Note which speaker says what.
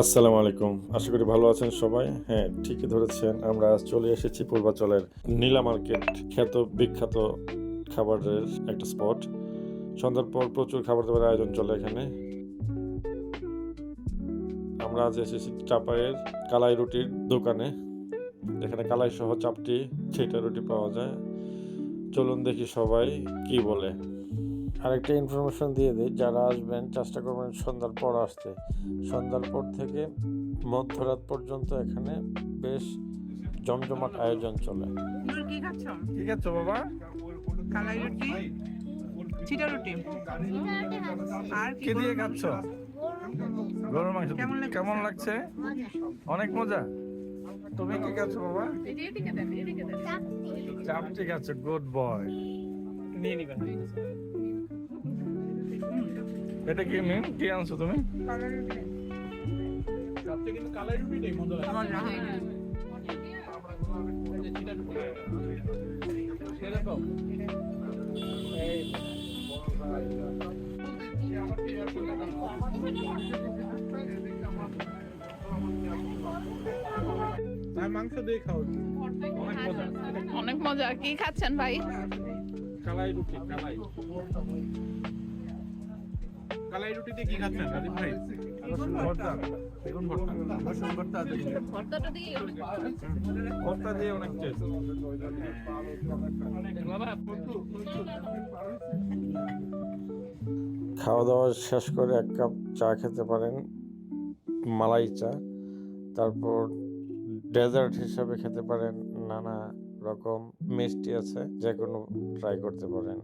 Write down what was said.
Speaker 1: আসসালামু আলাইকুম। আশা করি ভালো আছেন সবাই। হ্যাঁ, ঠিকই ধরেছেন। আমরা আজ চলে এসেছি পূর্বাচলের নীলা মার্কেট, বিখ্যাত খাবারের একটা স্পট। সন্ধ্যার পর প্রচুর খাবার-দাবারের আয়োজন চলে এখানে। আমরা আজ এসেছি চাপাইয়ের কালাই রুটির দোকানে। এখানে কালাই সহ চাপটি, ছিটা রুটি পাওয়া যায়। চলুন দেখি সবাই কি বলে। আরেকটা ইনফরমেশন দিয়ে দিই, যারা আসবেন চেষ্টা করবেন সন্ধ্যার পর আসতে। সন্ধ্যার পর থেকে মধ্যরাত পর্যন্ত এখানে বেশ জমজমাট আয়োজন চলে।
Speaker 2: কি খাচ্ছ?
Speaker 3: কি খাচ্ছ বাবা?
Speaker 2: কালাই রুটি, চিটা রুটি। আর
Speaker 3: কি দিয়ে খাচ্ছ? গরুর মাংস। কেমন লাগছে? অনেক মজা। তুমি কি খাচ্ছ বাবা? চাপটি খাচ্ছ, গুড বয়। নিয়ে নিবেন। এটা কি মিম? কি আনছো তুমি? চাপটি কিন্তু কালাই রুটিটাই মজা লাগে। মাংস দিয়ে খাও,
Speaker 2: অনেক মজা। কি খাচ্ছেন ভাই?
Speaker 3: কালাই রুটি। কালাই রুটিতে কি খাচ্ছেন রাজীব ভাই? বেগুন ভর্তা দিয়ে অনেক টেস্ট।
Speaker 1: খাওয়া দাওয়া শেষ করে এক কাপ চা খেতে পারেন, মালাই চা। তারপর ডেজার্ট হিসাবে খেতে পারেন, নানা রকম মিষ্টি আছে, যে কোনো ট্রাই করতে পারেন।